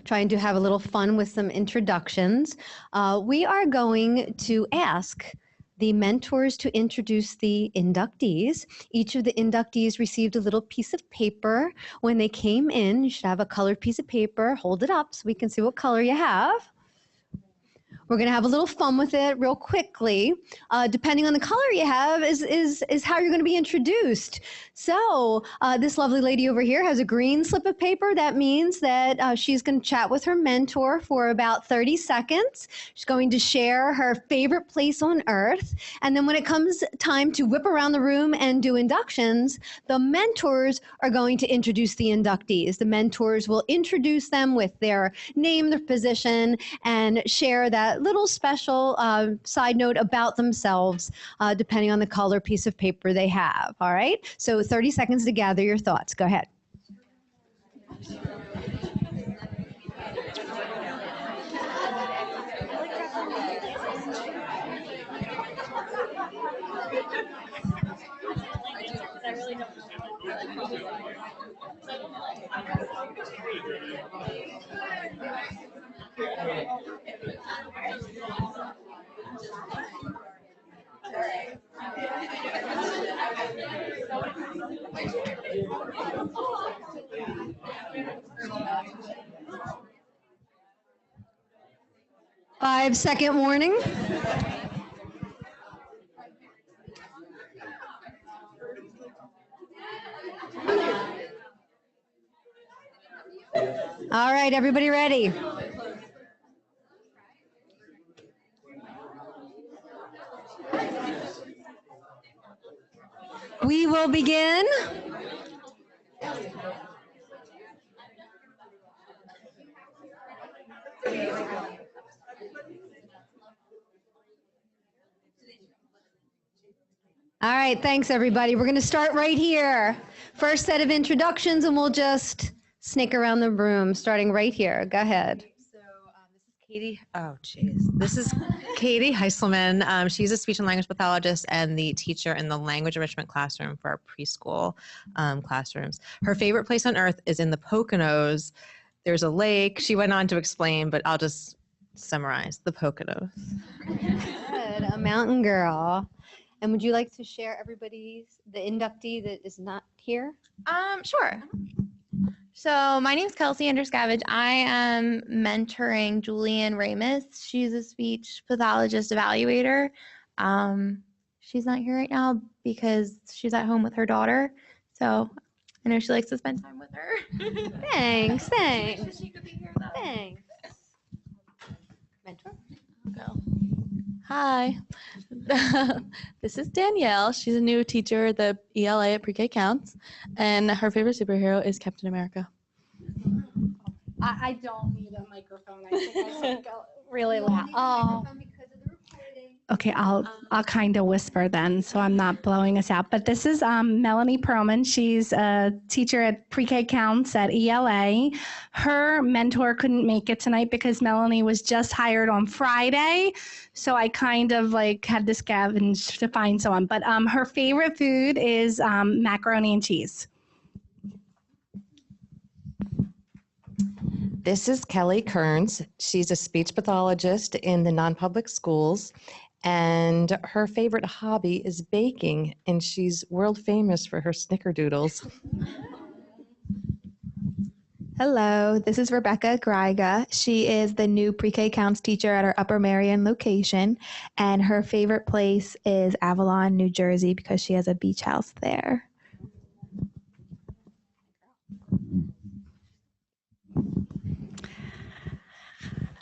trying to have a little fun with some introductions. We are going to ask the mentors to introduce the inductees. Each of the inductees received a little piece of paper when they came in. You should have a colored piece of paper. Hold it up so we can see what color you have. We're going to have a little fun with it real quickly. Depending on the color you have is how you're going to be introduced. So this lovely lady over here has a green slip of paper. That means that she's going to chat with her mentor for about 30 seconds. She's going to share her favorite place on earth. And then when it comes time to whip around the room and do inductions, the mentors are going to introduce the inductees. The mentors will introduce them with their name, their position, and share that little special side note about themselves, depending on the color piece of paper they have. All right, so 30 seconds to gather your thoughts. Go ahead. Five-second warning. All right, everybody ready? We will begin. All right, thanks everybody. We're going to start right here. First set of introductions, and we'll just snake around the room, starting right here. Go ahead. So this is Katie. Oh, geez. This is Katie Heiselman. She's a speech and language pathologist and the teacher in the language enrichment classroom for our preschool classrooms. Her favorite place on earth is in the Poconos. There's a lake. She went on to explain, but I'll just summarize the Poconos. Good, a mountain girl. And would you like to share the inductee that is not here? Sure. So my name is Kelsey Anderscavage. I am mentoring Julianne Ramus. She's a speech pathologist evaluator. She's not here right now because she's at home with her daughter. So I know she likes to spend time with her. Thanks. I wish she could be here though. Thanks. Mentor? Go. Hi, this is Danielle. She's a new teacher at the ELA at Pre-K Counts, and her favorite superhero is Captain America. I don't need a microphone. I think I should go really loud. Oh. Okay, I'll kind of whisper then, so I'm not blowing us out. But this is Melanie Perlman. She's a teacher at Pre-K Counts at ELA. Her mentor couldn't make it tonight because Melanie was just hired on Friday, so I kind of had to scavenge to find someone. But her favorite food is macaroni and cheese. This is Kelly Kearns. She's a speech pathologist in the non-public schools, and her favorite hobby is baking, and she's world famous for her snickerdoodles. Hello, this is Rebecca Greiga. She is the new Pre-K Counts teacher at our Upper Marion location, and her favorite place is Avalon, New Jersey, because she has a beach house there.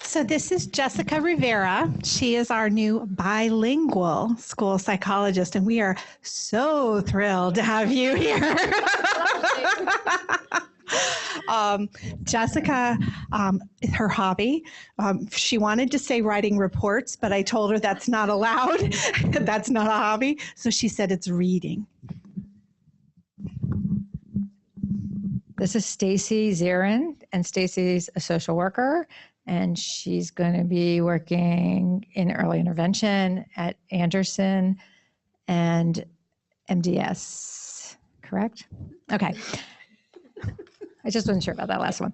So this is Jessica Rivera. She is our new bilingual school psychologist, and we are so thrilled to have you here. Jessica, her hobby, she wanted to say writing reports, but I told her that's not allowed. That's not a hobby. So she said it's reading. This is Stacy Zirin, and Stacy's a social worker, and she's going to be working in early intervention at Anderson and MDS, correct? Okay. I just wasn't sure about that last one.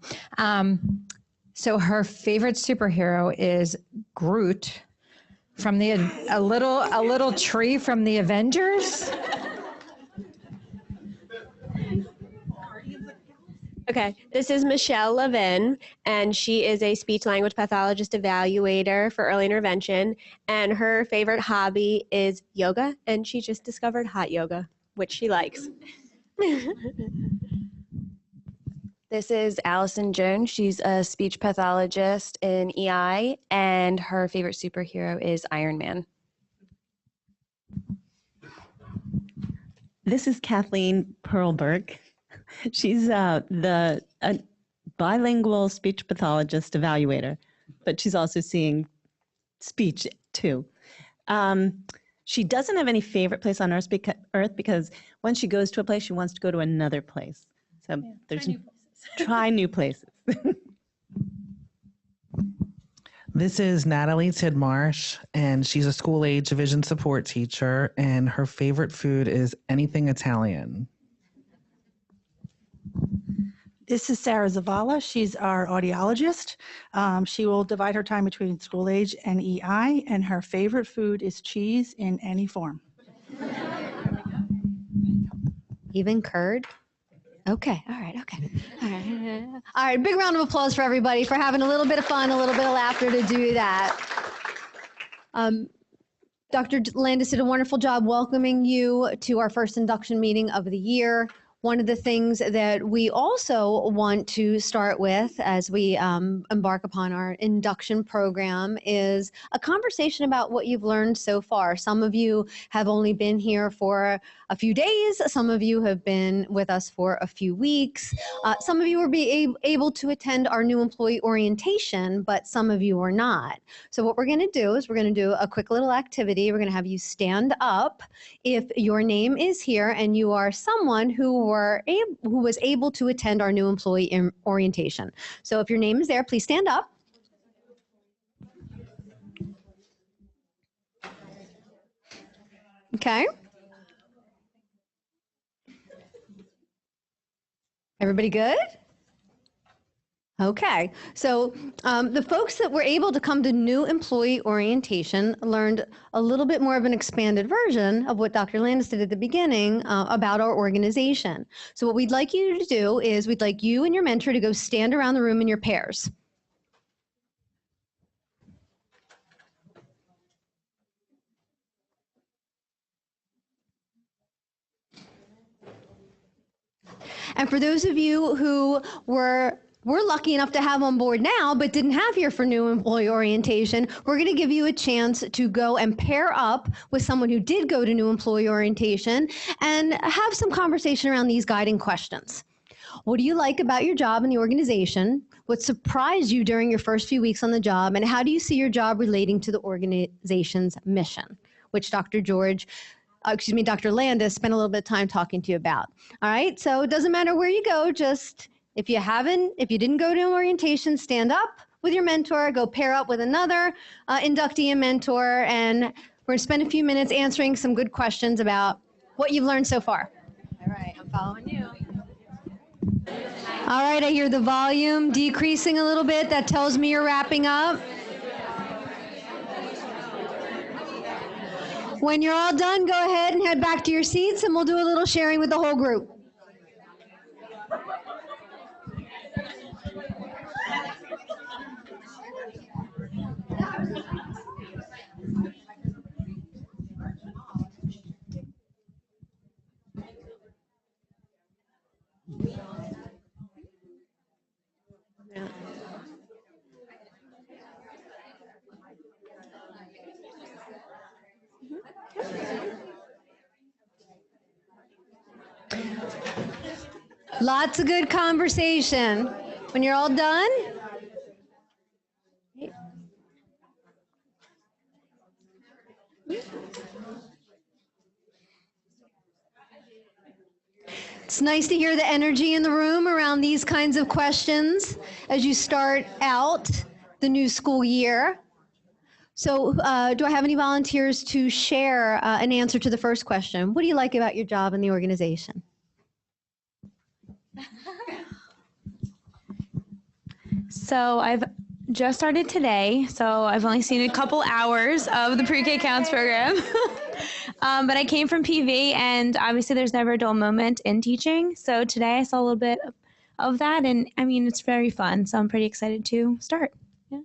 So her favorite superhero is Groot from a little tree from the Avengers. Okay, this is Michelle Levin, and she is a speech language pathologist evaluator for early intervention, and her favorite hobby is yoga, and she just discovered hot yoga, which she likes. This is Allison Jones. She's a speech pathologist in EI, and her favorite superhero is Iron Man. This is Kathleen Perlberg. She's the bilingual speech pathologist evaluator, but she's also seeing speech too. She doesn't have any favorite place on earth because when she goes to a place, she wants to go to another place. So try new places. This is Natalie Tidmarsh, and she's a school-age vision support teacher, and her favorite food is anything Italian. This is Sarah Zavala. She's our audiologist. She will divide her time between school age and EI, and her favorite food is cheese in any form. Even curd? Okay, all right, okay. All right. All right, big round of applause for everybody for having a little bit of fun, a little bit of laughter to do that. Dr. Landis did a wonderful job welcoming you to our first induction meeting of the year. One of the things that we also want to start with as we embark upon our induction program is a conversation about what you've learned so far. Some of you have only been here for a few days. Some of you have been with us for a few weeks. Some of you will be able to attend our new employee orientation, but some of you are not. So what we're going to do is we're going to do a quick little activity. We're going to have you stand up if your name is here and you are someone who was able to attend our new employee orientation. So if your name is there, please stand up. Okay. Everybody good? Okay, so the folks that were able to come to new employee orientation learned a little bit more of an expanded version of what Dr. Landis did at the beginning about our organization. So what we'd like you to do is we'd like you and your mentor to go stand around the room in your pairs. And for those of you who we're lucky enough to have on board now, but didn't have here for new employee orientation, we're going to give you a chance to go and pair up with someone who did go to new employee orientation and have some conversation around these guiding questions. What do you like about your job in the organization? What surprised you during your first few weeks on the job? And how do you see your job relating to the organization's mission, which Dr. Landis spent a little bit of time talking to you about. All right, so it doesn't matter where you go, just if you didn't go to orientation, stand up with your mentor, go pair up with another inductee and mentor, and we're gonna spend a few minutes answering some good questions about what you've learned so far. All right, I'm following you. All right, I hear the volume decreasing a little bit. That tells me you're wrapping up. When you're all done, go ahead and head back to your seats and we'll do a little sharing with the whole group. Lots of good conversation. When you're all done, it's nice to hear the energy in the room around these kinds of questions as you start out the new school year. So do I have any volunteers to share an answer to the first question? What do you like about your job in the organization? So I've just started today, so I've only seen a couple hours of the pre-K counts program. But I came from PV, and obviously there's never a dull moment in teaching. So today I saw a little bit of that, and I mean, it's very fun. So I'm pretty excited to start. Yeah.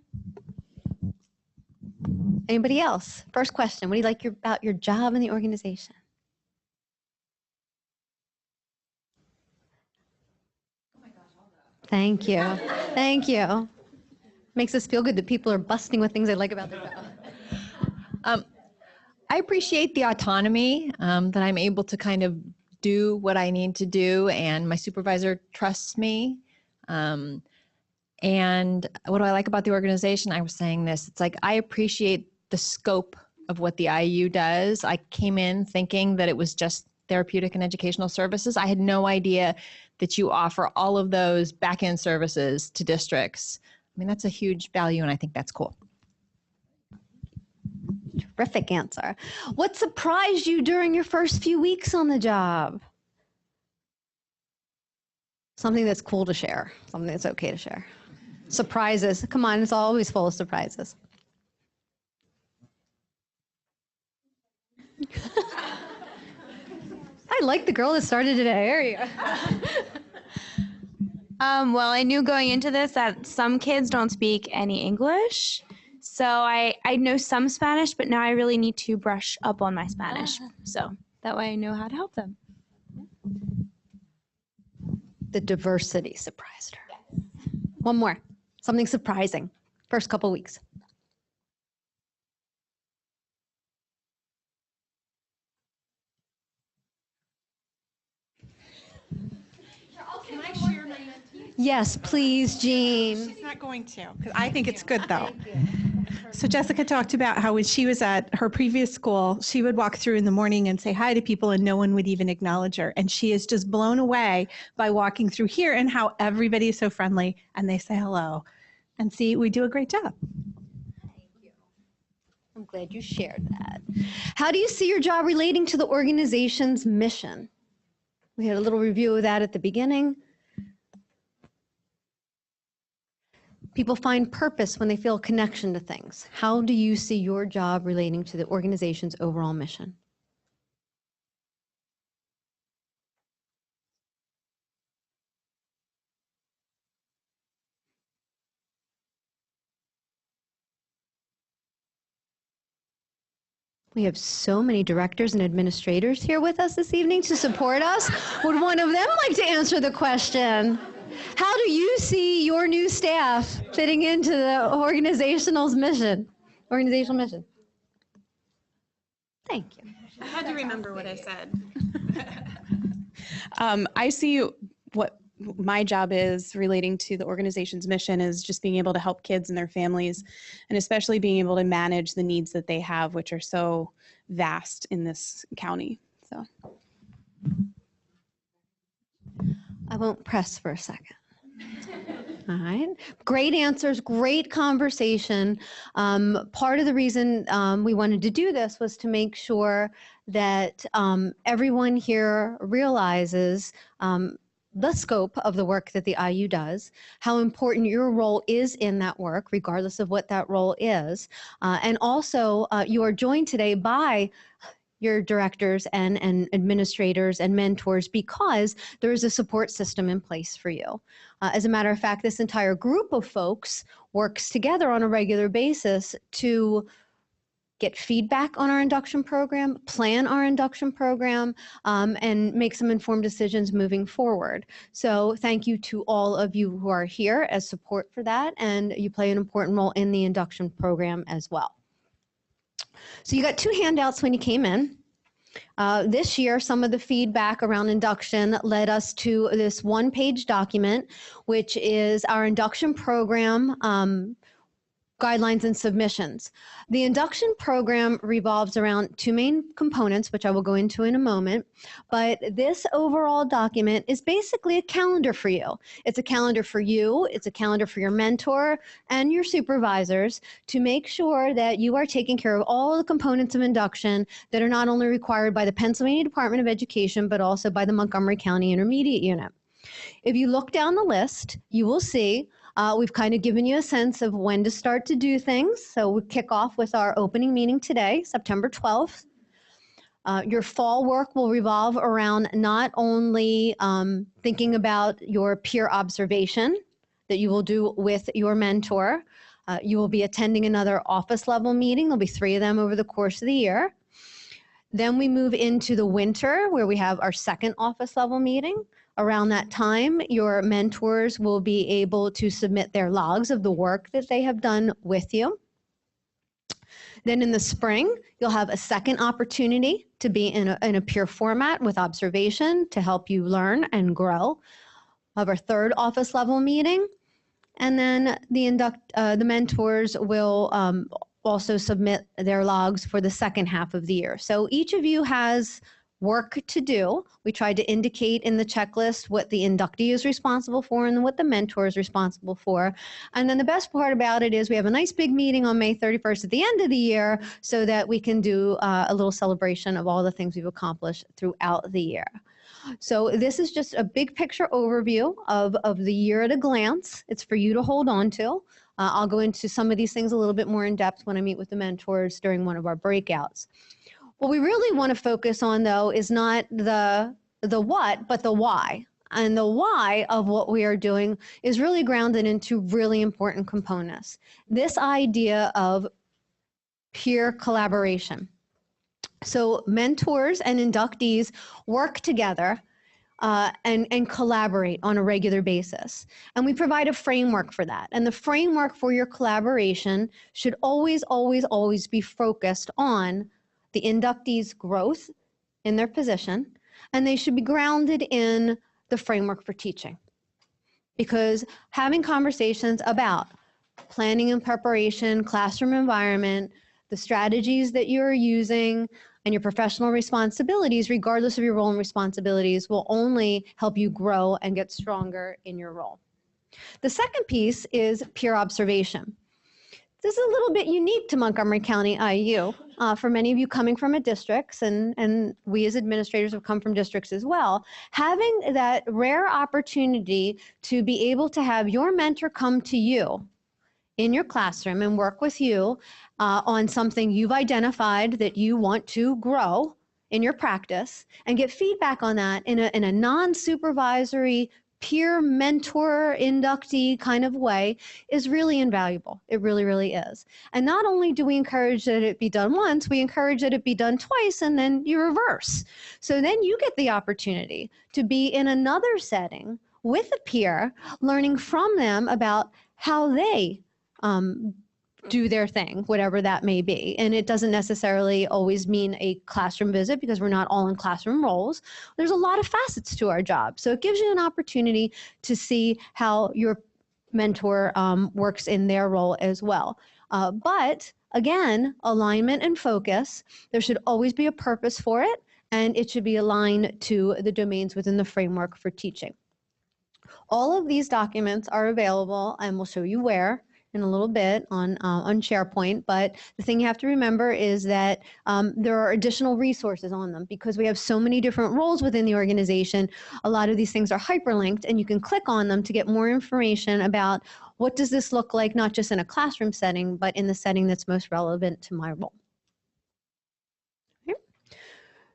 Anybody else? First question, what do you like about your job in the organization? Thank you. Thank you. Makes us feel good that people are busting with things they like about their job. I appreciate the autonomy that I'm able to kind of do what I need to do, and my supervisor trusts me. And what do I like about the organization? I was saying this, it's like I appreciate the scope of what the IU does. I came in thinking that it was just therapeutic and educational services. I had no idea that you offer all of those back-end services to districts. I mean, that's a huge value, and I think that's cool. Terrific answer. What surprised you during your first few weeks on the job? Something that's cool to share, something that's okay to share. Surprises. Come on, it's always full of surprises. I like the girl that started today. There you go. Well, I knew going into this that some kids don't speak any English. So I know some Spanish, but now I really need to brush up on my Spanish. So that way I know how to help them. The diversity surprised her. One more. Something surprising. First couple weeks. Can I share my Yes, please, Jean. She's not going to, because I think it's good though. So Jessica talked about how when she was at her previous school, she would walk through in the morning and say hi to people and no one would even acknowledge her. And she is just blown away by walking through here and how everybody is so friendly and they say hello. And see, we do a great job. I'm glad you shared that. How do you see your job relating to the organization's mission? We had a little review of that at the beginning. People find purpose when they feel a connection to things. How do you see your job relating to the organization's overall mission? We have so many directors and administrators here with us this evening to support us. Would one of them like to answer the question? How do you see your new staff fitting into the organizational mission? Thank you. I had to remember what I said. I see what my job is relating to the organization's mission is just being able to help kids and their families, and especially being able to manage the needs that they have, which are so vast in this county. So I won't press for a second. All right. Great answers, great conversation. Part of the reason we wanted to do this was to make sure that everyone here realizes the scope of the work that the IU does, how important your role is in that work, regardless of what that role is. And also, you are joined today by your directors and administrators and mentors because there is a support system in place for you. As a matter of fact, this entire group of folks works together on a regular basis to get feedback on our induction program, plan our induction program, and make some informed decisions moving forward. So thank you to all of you who are here as support for that, and you play an important role in the induction program as well. So you got two handouts when you came in. This year, some of the feedback around induction led us to this one-page document, which is our induction program guidelines and submissions. The induction program revolves around two main components, which I will go into in a moment, but this overall document is basically a calendar for you. It's a calendar for you, it's a calendar for your mentor and your supervisors to make sure that you are taking care of all the components of induction that are not only required by the Pennsylvania Department of Education, but also by the Montgomery County Intermediate Unit. If you look down the list, you will see We've kind of given you a sense of when to start to do things. So we kick off with our opening meeting today, September 12th. Your fall work will revolve around not only thinking about your peer observation that you will do with your mentor. You will be attending another office level meeting. There'll be 3 of them over the course of the year. Then we move into the winter where we have our second office level meeting. Around that time, your mentors will be able to submit their logs of the work that they have done with you. Then in the spring, you'll have a second opportunity to be in a peer format with observation to help you learn and grow. We'll have our third office level meeting. And then the mentors will also submit their logs for the second half of the year. So each of you has work to do. We tried to indicate in the checklist what the inductee is responsible for and what the mentor is responsible for. And then the best part about it is we have a nice big meeting on May 31st at the end of the year so that we can do a little celebration of all the things we've accomplished throughout the year. So this is just a big picture overview of the year at a glance. It's for you to hold on to. I'll go into some of these things a little bit more in depth when I meet with the mentors during one of our breakouts. What we really want to focus on, though, is not the what, but the why. And the why of what we are doing is really grounded into really important components. This idea of peer collaboration. So mentors and inductees work together and collaborate on a regular basis. And we provide a framework for that. And the framework for your collaboration should always, always, always be focused on the inductees' growth in their position, and they should be grounded in the framework for teaching. Because having conversations about planning and preparation, classroom environment, the strategies that you're using, and your professional responsibilities, regardless of your role and responsibilities, will only help you grow and get stronger in your role. The second piece is peer observation. This is a little bit unique to Montgomery County IU. For many of you coming from districts, and we as administrators have come from districts as well, having that rare opportunity to be able to have your mentor come to you in your classroom and work with you on something you've identified that you want to grow in your practice and get feedback on that in a non-supervisory peer mentor inductee kind of way is really invaluable. It really, really is. And not only do we encourage that it be done once, we encourage that it be done twice, and then you reverse. So then you get the opportunity to be in another setting with a peer, learning from them about how they do their thing, whatever that may be. And it doesn't necessarily always mean a classroom visit because we're not all in classroom roles. There's a lot of facets to our job. So it gives you an opportunity to see how your mentor works in their role as well. But again, alignment and focus, there should always be a purpose for it, and it should be aligned to the domains within the framework for teaching. All of these documents are available, and we'll show you where in a little bit on SharePoint, but the thing you have to remember is that there are additional resources on them because we have so many different roles within the organization. A lot of these things are hyperlinked, and you can click on them to get more information about what does this look like, not just in a classroom setting, but in the setting that's most relevant to my role. Okay.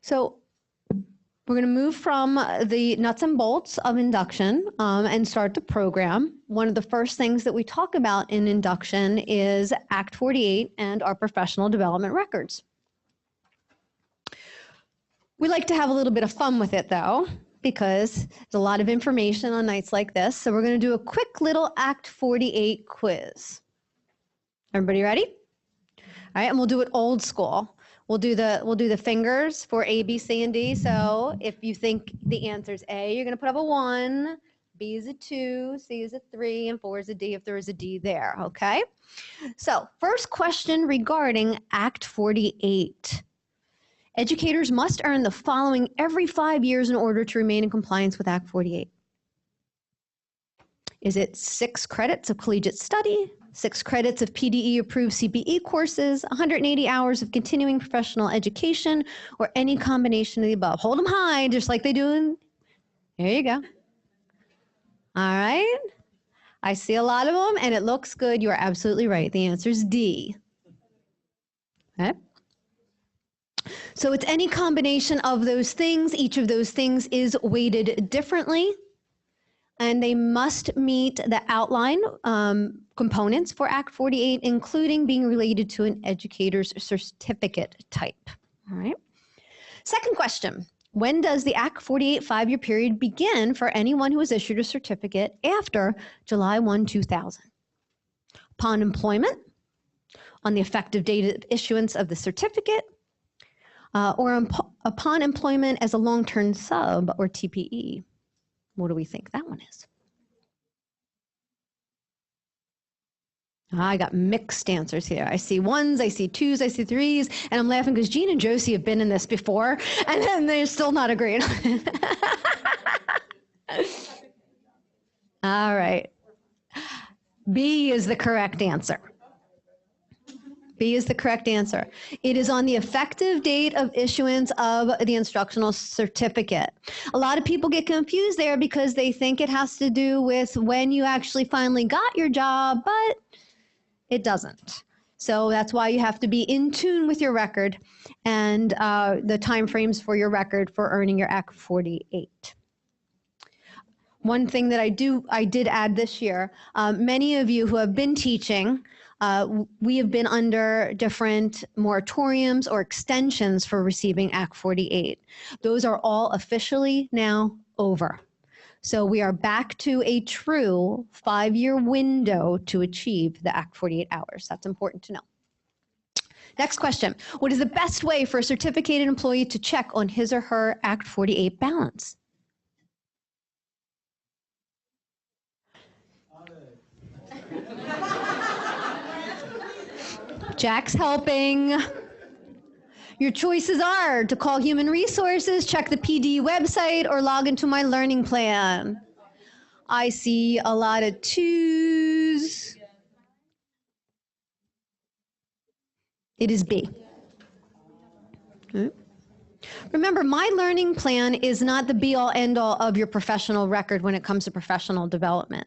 So we're going to move from the nuts and bolts of induction and start the program. One of the first things that we talk about in induction is Act 48 and our professional development records. We like to have a little bit of fun with it, though, because there's a lot of information on nights like this. So we're going to do a quick little Act 48 quiz. Everybody ready? All right, and we'll do it old school. We'll do the fingers for A, B, C, and D. So if you think the answer is A, you're going to put up a 1, B is a 2, C is a 3, and 4 is a D if there is a D there, okay? So first question regarding Act 48. Educators must earn the following every 5 years in order to remain in compliance with Act 48. Is it 6 credits of collegiate study, 6 credits of PDE-approved CPE courses, 180 hours of continuing professional education, or any combination of the above? Hold them high, just like they do in... There you go. All right. I see a lot of them, and it looks good. You are absolutely right. The answer is D. Okay. So it's any combination of those things. Each of those things is weighted differently, and they must meet the outline components for Act 48, including being related to an educator's certificate type. All right. Second question. When does the Act 48 5-year period begin for anyone who is issued a certificate after July 1, 2000? Upon employment, on the effective date of issuance of the certificate, or upon employment as a long-term sub or TPE. What do we think that one is? I got mixed answers here. I see ones, I see twos, I see threes, and I'm laughing because Jean and Josie have been in this before, and then they're still not agreeing. All right. B is the correct answer. B is the correct answer. It is on the effective date of issuance of the instructional certificate. A lot of people get confused there because they think it has to do with when you actually finally got your job, but it doesn't. So that's why you have to be in tune with your record and the timeframes for your record for earning your Act 48. One thing that I did add this year, many of you who have been teaching, we have been under different moratoriums or extensions for receiving Act 48. Those are all officially now over. So we are back to a true 5-year window to achieve the Act 48 hours. That's important to know. Next question. What is the best way for a certificated employee to check on his or her Act 48 balance? Jack's helping. Your choices are to call Human Resources, check the PD website, or log into My Learning Plan. I see a lot of twos. It is B. Okay. Remember, My Learning Plan is not the be-all, end-all of your professional record when it comes to professional development.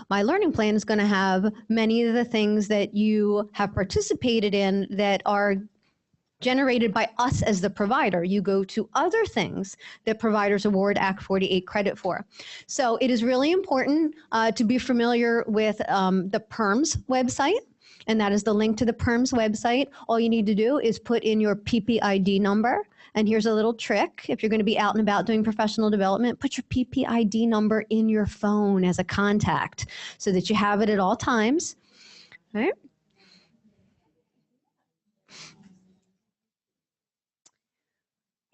My Learning Plan is going to have many of the things that you have participated in that are generated by us as the provider. You go to other things that providers award Act 48 credit for. So it is really important to be familiar with the PERMS website, and that is the link to the PERMS website. All you need to do is put in your PPID number. And here's a little trick. If you're going to be out and about doing professional development, put your PPID number in your phone as a contact so that you have it at all times. All right.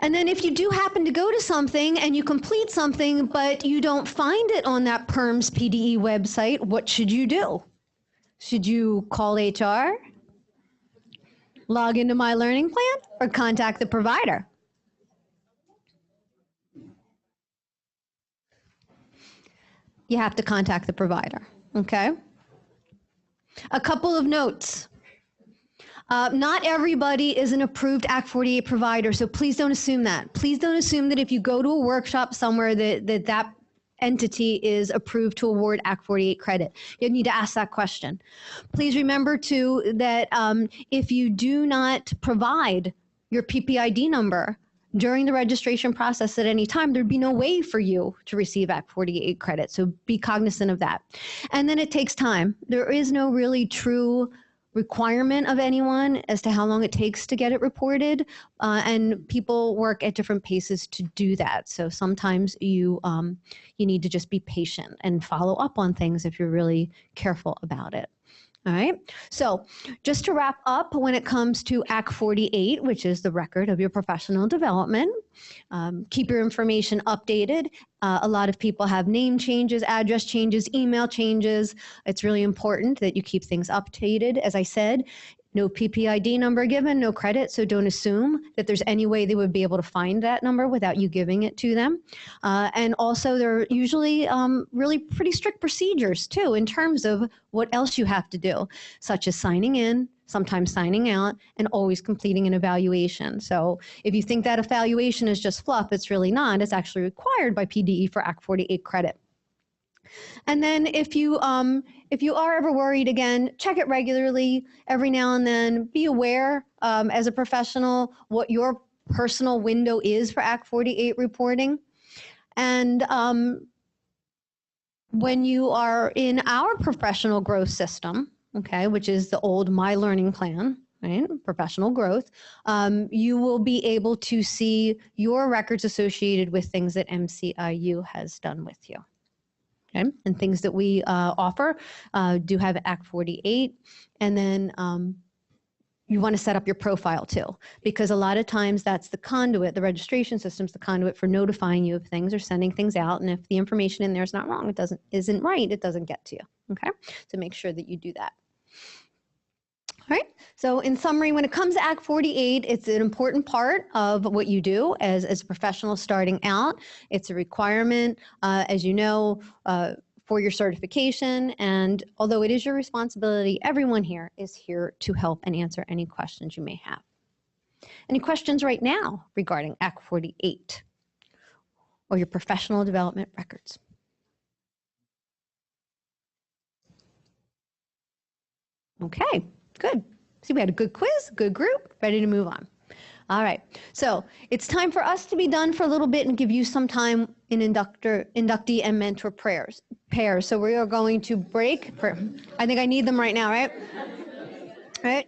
And then if you do happen to go to something and you complete something, but you don't find it on that PERMS PDE website, what should you do? Should you call HR, log into My Learning Plan, or contact the provider? You have to contact the provider, okay? A couple of notes. Not everybody is an approved Act 48 provider, so please don't assume that. Please don't assume that if you go to a workshop somewhere that entity is approved to award Act 48 credit. You need to ask that question. Please remember too that if you do not provide your PPID number during the registration process at any time, there'd be no way for you to receive Act 48 credit. So be cognizant of that. And then it takes time. There is no really true requirement of anyone as to how long it takes to get it reported, and people work at different paces to do that. So sometimes you need to just be patient and follow up on things if you're really careful about it. All right, so just to wrap up, when it comes to Act 48, which is the record of your professional development, keep your information updated. A lot of people have name changes, address changes, email changes. It's really important that you keep things updated. As I said, no PPID number given, no credit, so don't assume that there's any way they would be able to find that number without you giving it to them. And also there are usually really pretty strict procedures too in terms of what else you have to do, such as signing in, sometimes signing out, and always completing an evaluation. So if you think that evaluation is just fluff, it's really not. It's actually required by PDE for Act 48 credit. And then if you are ever worried, again, check it regularly every now and then. Be aware as a professional what your personal window is for Act 48 reporting. And when you are in our professional growth system, okay, which is the old My Learning Plan, right, professional growth, you will be able to see your records associated with things that MCIU has done with you. Okay, and things that we offer do have Act 48, and then you want to set up your profile too, because a lot of times that's the conduit, the registration system's the conduit for notifying you of things or sending things out, and if the information in there is not wrong, isn't right, it doesn't get to you, okay? So make sure that you do that. All right, so in summary, when it comes to Act 48, it's an important part of what you do as a professional starting out. It's a requirement, as you know, for your certification, and although it is your responsibility, everyone here is here to help and answer any questions you may have. Any questions right now regarding Act 48 or your professional development records? Okay. Good. See, we had a good quiz, good group, ready to move on. All right, so it's time for us to be done for a little bit and give you some time in inductee and mentor pairs. So we are going to break. I think I need them right now, right? Right.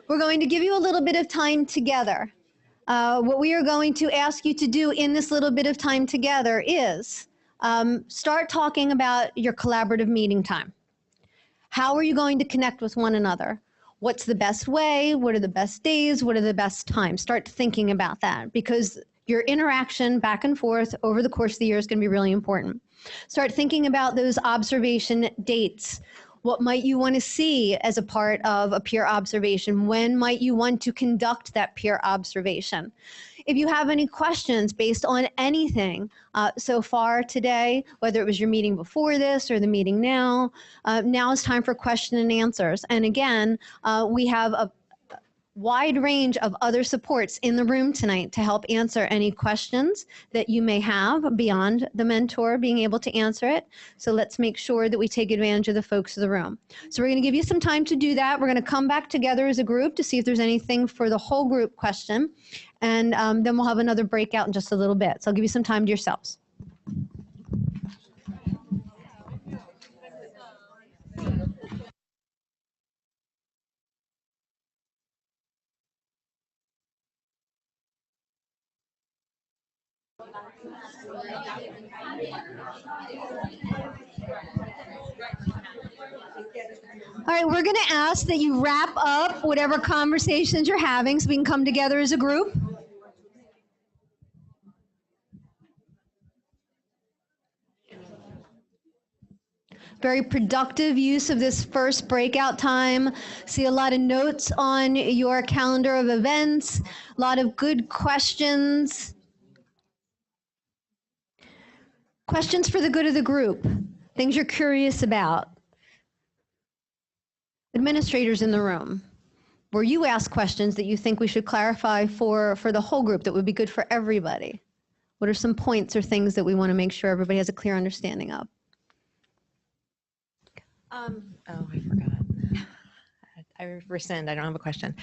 We're going to give you a little bit of time together. What we are going to ask you to do in this little bit of time together is start talking about your collaborative meeting time. How are you going to connect with one another? What's the best way? What are the best days? What are the best times? Start thinking about that, because your interaction back and forth over the course of the year is going to be really important. Start thinking about those observation dates. What might you want to see as a part of a peer observation? When might you want to conduct that peer observation? If you have any questions based on anything so far today, whether it was your meeting before this or the meeting now, now is time for question and answers. And again, we have a wide range of other supports in the room tonight to help answer any questions that you may have beyond the mentor being able to answer it. So let's make sure that we take advantage of the folks in the room. So we're going to give you some time to do that. We're going to come back together as a group to see if there's anything for the whole group question. And then we'll have another breakout in just a little bit. So I'll give you some time to yourselves. All right, we're going to ask that you wrap up whatever conversations you're having so we can come together as a group. Very productive use of this first breakout time. See a lot of notes on your calendar of events, a lot of good questions. Questions for the good of the group, things you're curious about. Administrators in the room, where you ask questions that you think we should clarify for the whole group that would be good for everybody. What are some points or things that we want to make sure everybody has a clear understanding of? Oh, I forgot. I rescind. I don't have a question.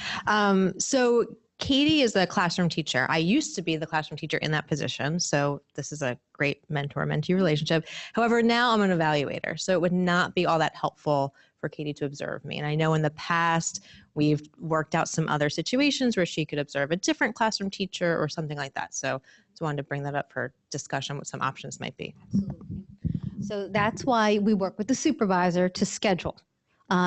So Katie is a classroom teacher. I used to be the classroom teacher in that position, so this is a great mentor-mentee relationship. However, now I'm an evaluator, so it would not be all that helpful for Katie to observe me. And I know in the past, we've worked out some other situations where she could observe a different classroom teacher or something like that. So just wanted to bring that up for discussion, what some options might be. Absolutely. So that's why we work with the supervisor to schedule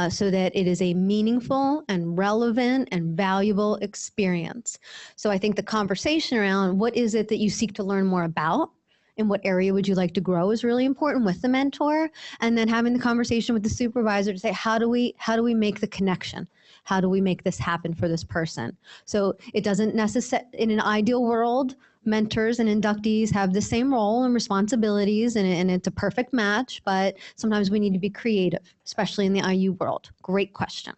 so that it is a meaningful and relevant and valuable experience. So I think the conversation around what is it that you seek to learn more about, in what area would you like to grow is really important with the mentor, and then having the conversation with the supervisor to say, how do we make the connection? How do we make this happen for this person? So it doesn't necessarily, in an ideal world, mentors and inductees have the same role and responsibilities, and it's a perfect match, but sometimes we need to be creative, especially in the IU world. Great question.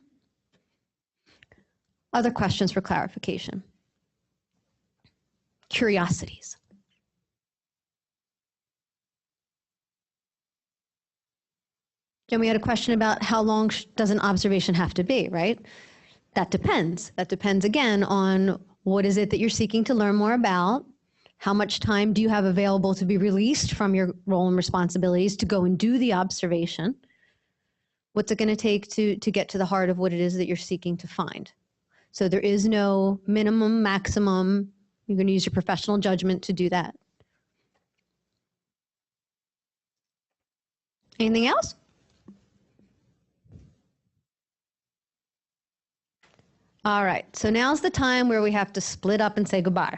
Other questions for clarification? Curiosities? Then we had a question about how long does an observation have to be, right? That depends. That depends again on what is it that you're seeking to learn more about. How much time do you have available to be released from your role and responsibilities to go and do the observation? What's it going to take to get to the heart of what it is that you're seeking to find? So there is no minimum, maximum. You're going to use your professional judgment to do that. Anything else? All right, so now's the time where we have to split up and say goodbye.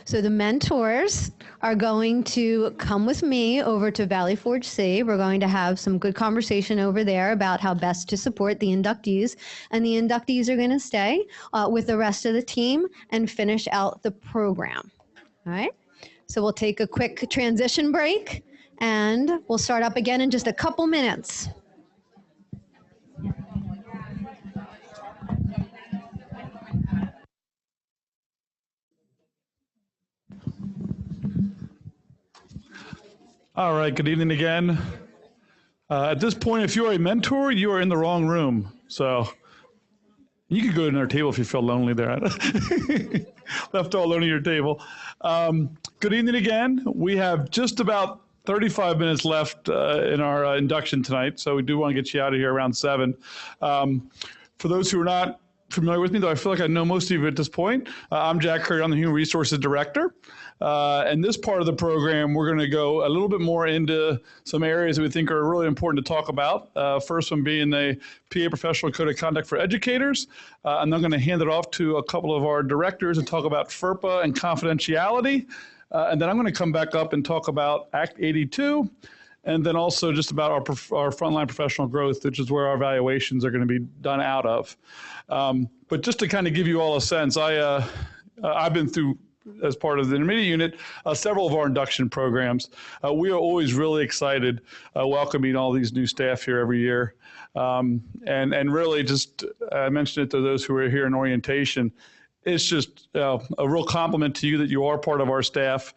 So the mentors are going to come with me over to Valley Forge C. We're going to have some good conversation over there about how best to support the inductees. And the inductees are going to stay with the rest of the team and finish out the program. All right, so we'll take a quick transition break and we'll start up again in just a couple minutes. All right, good evening again. At this point, if you are a mentor, you are in the wrong room. So you could go to another table if you feel lonely there. Left all alone at your table. Good evening again. We have just about 35 minutes left in our induction tonight, so we do want to get you out of here around 7. For those who are not familiar with me, though I feel like I know most of you at this point, I'm Jack Curry. I'm the Human Resources Director. And this part of the program, we're going to go a little bit more into some areas that we think are really important to talk about. First one being the PA Professional Code of Conduct for Educators. And I'm going to hand it off to a couple of our directors and talk about FERPA and confidentiality. And then I'm going to come back up and talk about Act 82. And then also just about our frontline professional growth, which is where our evaluations are going to be done out of. But just to kind of give you all a sense, I've been through, as part of the intermediate unit, several of our induction programs. We are always really excited welcoming all these new staff here every year. And really just, I mentioned it to those who are here in orientation, it's just a real compliment to you that you are part of our staff.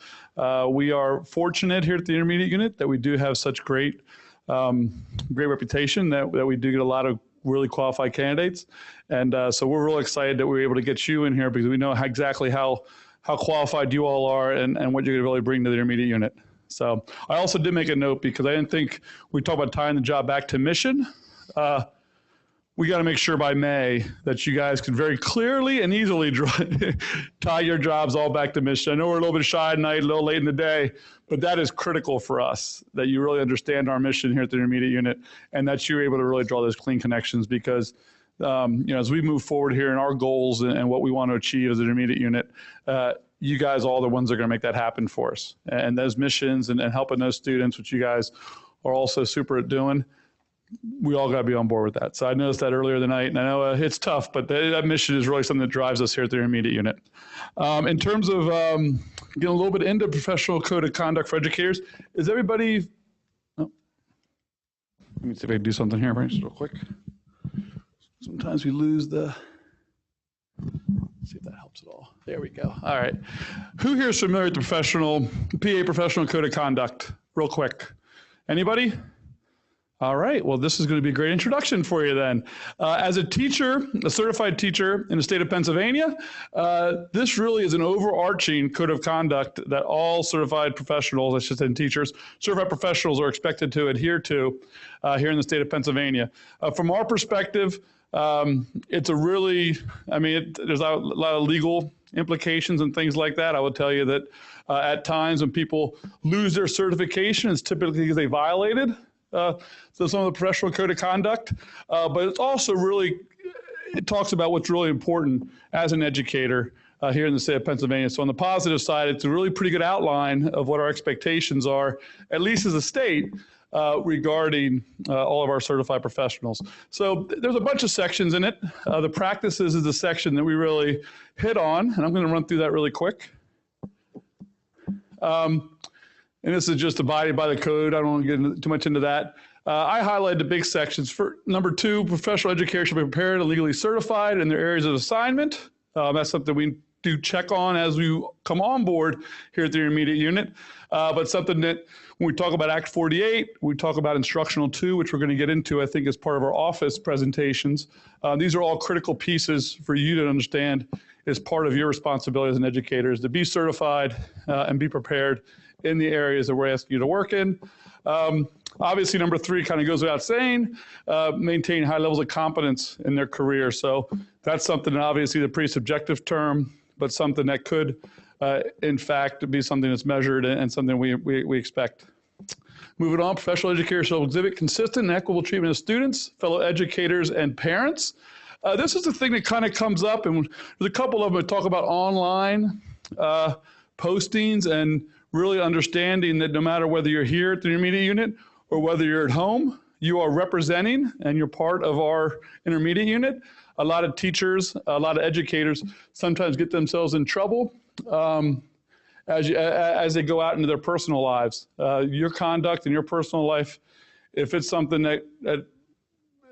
We are fortunate here at the intermediate unit that we do have such great reputation, that we do get a lot of really qualified candidates. And so we're real excited that we're able to get you in here because we know exactly how qualified you all are and what you're going to really bring to the intermediate unit. So I also did make a note because I didn't think we talked about tying the job back to mission. We got to make sure by May that you guys can very clearly and easily tie your jobs all back to mission. I know we're a little bit shy tonight, a little late in the day, but that is critical for us, that you really understand our mission here at the intermediate unit and that you're able to really draw those clean connections because as we move forward here in our goals and what we want to achieve as an intermediate unit, you guys are all the ones that are going to make that happen for us. And those missions and helping those students, which you guys are also super at doing, we all got to be on board with that. So I noticed that earlier tonight, and I know it's tough, but that mission is really something that drives us here at the intermediate unit. In terms of getting a little bit into professional code of conduct for educators, is everybody, let me see if I can do something here, right, just real quick. Sometimes we lose the, let's see if that helps at all. There we go. All right. Who here is familiar with the PA Professional Code of Conduct? Real quick. Anybody? All right. Well, this is going to be a great introduction for you then. As a teacher, a certified teacher in the state of Pennsylvania, this really is an overarching code of conduct that all certified professionals, I should say teachers, certified professionals are expected to adhere to here in the state of Pennsylvania. From our perspective, it's a really, there's a lot of legal implications and things like that. I will tell you that at times when people lose their certification, it's typically because they violated so some of the professional code of conduct, but it's also really, it talks about what's really important as an educator here in the state of Pennsylvania. So on the positive side, it's a really pretty good outline of what our expectations are, at least as a state, regarding all of our certified professionals. So there's a bunch of sections in it. The practices is the section that we really hit on, and I'm going to run through that really quick. And this is just abiding by the code. I don't want to get too much into that. I highlighted the big sections. For number 2, professional educators should be prepared and legally certified in their areas of assignment. That's something we to check on as you come on board here at the intermediate unit, but something that when we talk about Act 48, we talk about Instructional 2, which we're going to get into, I think, as part of our office presentations. These are all critical pieces for you to understand as part of your responsibility as an educator, is to be certified and be prepared in the areas that we're asking you to work in. Obviously, number 3 kind of goes without saying, maintain high levels of competence in their career. So that's something that obviously is a pretty subjective term, but something that could, in fact, be something that's measured and something we expect. Moving on, professional educators shall exhibit consistent and equitable treatment of students, fellow educators, and parents. This is the thing that kind of comes up, and there's a couple of them that talk about online postings and really understanding that no matter whether you're here at the intermediate unit or whether you're at home, you are representing and you're part of our intermediate unit. A lot of teachers, a lot of educators sometimes get themselves in trouble as they go out into their personal lives. Your conduct in your personal life, if it's something that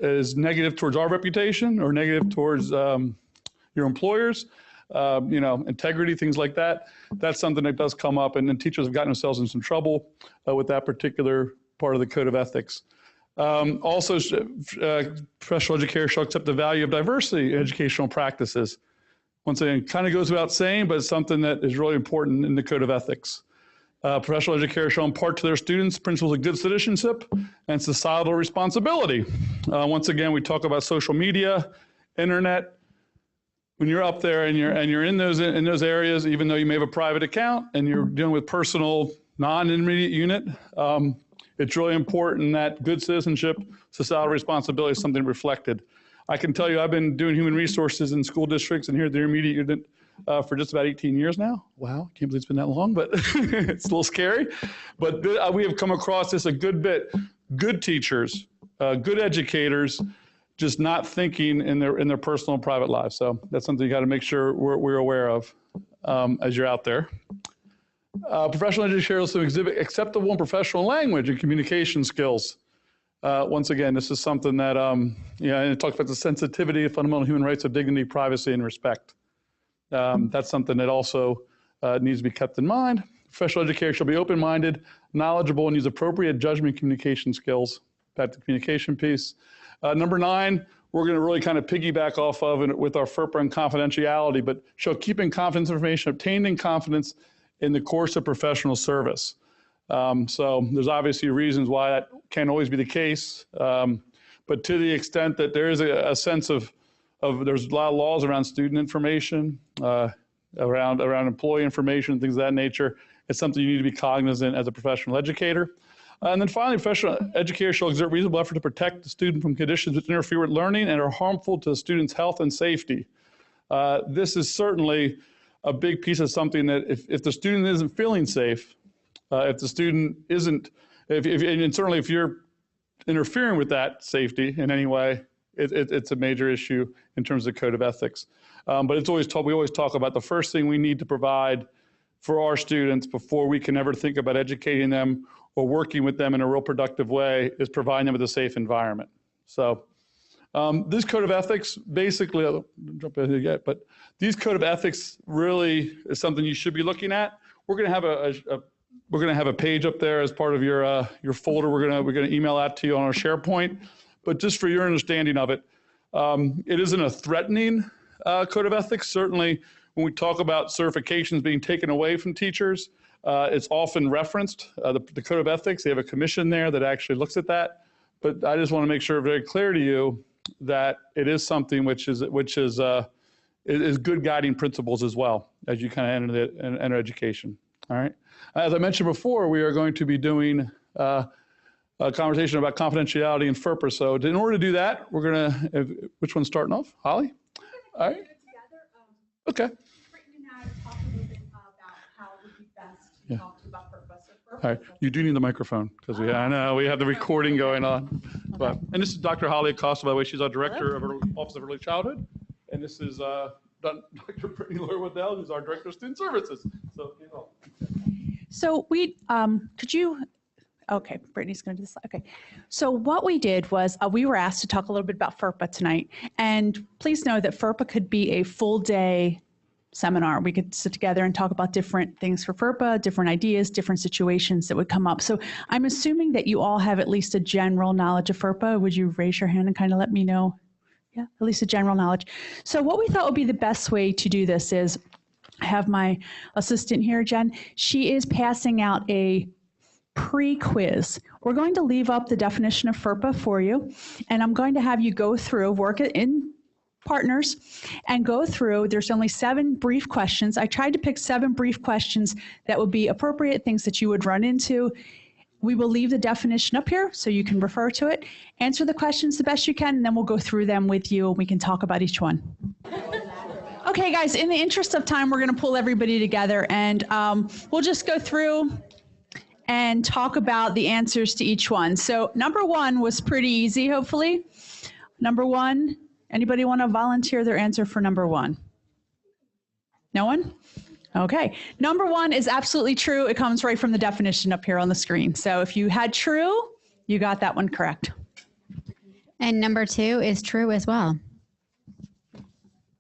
is negative towards our reputation or negative towards your employers, integrity, things like that, that's something that does come up, and then teachers have gotten themselves in some trouble with that particular part of the code of ethics. Also, professional educators shall accept the value of diversity in educational practices. Once again, kind of goes without saying, but it's something that is really important in the code of ethics. Professional educators shall impart to their students principles of good citizenship and societal responsibility. Once again, we talk about social media, internet. When you're up there and you're in those areas, even though you may have a private account and you're dealing with personal non-intermediate unit, it's really important that good citizenship, societal responsibility is something reflected. I can tell you, I've been doing human resources in school districts and here at the intermediate unit for just about 18 years now. Wow, can't believe it's been that long, but it's a little scary. But we have come across this a good bit. Good teachers, good educators, just not thinking in their personal and private lives. So that's something you got to make sure we're aware of as you're out there. Professional educators also exhibit acceptable and professional language and communication skills. Once again, this is something that, and it talks about the sensitivity of fundamental human rights of dignity, privacy, and respect. That's something that also needs to be kept in mind. Professional educators shall be open-minded, knowledgeable, and use appropriate judgment communication skills. Back to the communication piece. Number 9, we're going to really kind of piggyback off of it with our FERPA and confidentiality, but shall keep in confidence information obtained in confidence in the course of professional service. So there's obviously reasons why that can't always be the case, but to the extent that there is a sense of there's a lot of laws around student information, around employee information, things of that nature. It's something you need to be cognizant as a professional educator. And then finally, professional educators shall exert reasonable effort to protect the student from conditions that interfere with learning and are harmful to the student's health and safety. This is certainly a big piece of something that if the student isn't feeling safe, if the student isn't, and certainly if you're interfering with that safety in any way, it's a major issue in terms of code of ethics. But it's always we always talk about the first thing we need to provide for our students before we can ever think about educating them or working with them in a real productive way is providing them with a safe environment. So this code of ethics, basically, I don't jump in here yet, but these code of ethics really is something you should be looking at. We're going to have a page up there as part of your folder. We're going to email that to you on our SharePoint. But just for your understanding of it, it isn't a threatening code of ethics. Certainly, when we talk about certifications being taken away from teachers, it's often referenced. The code of ethics, they have a commission there that actually looks at that. But I just want to make sure very clear to you that it is something which is good guiding principles as well as you kind of enter education. All right. As I mentioned before, we are going to be doing a conversation about confidentiality and FERPA. So in order to do that, we're going to, which one's starting off? Holly? All right. Okay. Yeah. All right. You do need the microphone because I know we have the recording going on. But and this is Dr. Holly Acosta, by the way. She's our director of our Office of Early Childhood, and this is Dr. Brittany Lure-Waddell, who's our director of student services. So you know. So we could you? Okay, Brittany's going to do this. Okay. So what we did was we were asked to talk a little bit about FERPA tonight, and please know that FERPA could be a full day seminar. We could sit together and talk about different things for FERPA, different ideas, different situations that would come up. So I'm assuming that you all have at least a general knowledge of FERPA. Would you raise your hand and kind of let me know? Yeah, at least a general knowledge. So what we thought would be the best way to do this is I have my assistant here, Jen. She is passing out a pre-quiz. We're going to leave up the definition of FERPA for you, and I'm going to have you go through, work it in partners, and go through. There's only 7 brief questions. I tried to pick 7 brief questions that would be appropriate, things that you would run into. We will leave the definition up here so you can refer to it. Answer the questions the best you can, and then we'll go through them with you, and we can talk about each one. Okay, guys, in the interest of time, we're going to pull everybody together, and we'll just go through and talk about the answers to each one. So number 1 was pretty easy, hopefully. Number 1, anybody want to volunteer their answer for number 1? No one? Okay. Number 1 is absolutely true. It comes right from the definition up here on the screen. So if you had true, you got that one correct. And number 2 is true as well.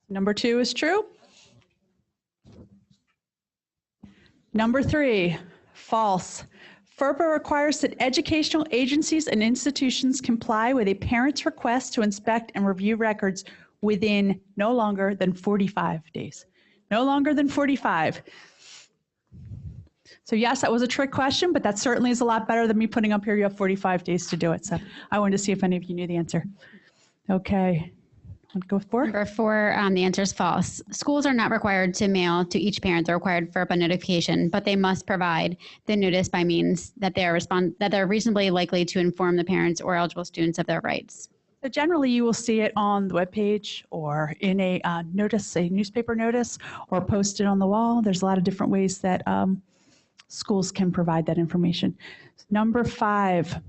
Number 2 is true. Number 3, false. FERPA requires that educational agencies and institutions comply with a parent's request to inspect and review records within no longer than 45 days. No longer than 45. So yes, that was a trick question, but that certainly is a lot better than me putting up here you have 45 days to do it. So I wanted to see if any of you knew the answer. Okay. Go for Number 4, the answer is false. Schools are not required to mail to each parent the required FERPA notification, but they must provide the notice by means that they're reasonably likely to inform the parents or eligible students of their rights. So generally, you will see it on the webpage or in a notice, a newspaper notice, or posted on the wall. There's a lot of different ways that schools can provide that information. Number 5,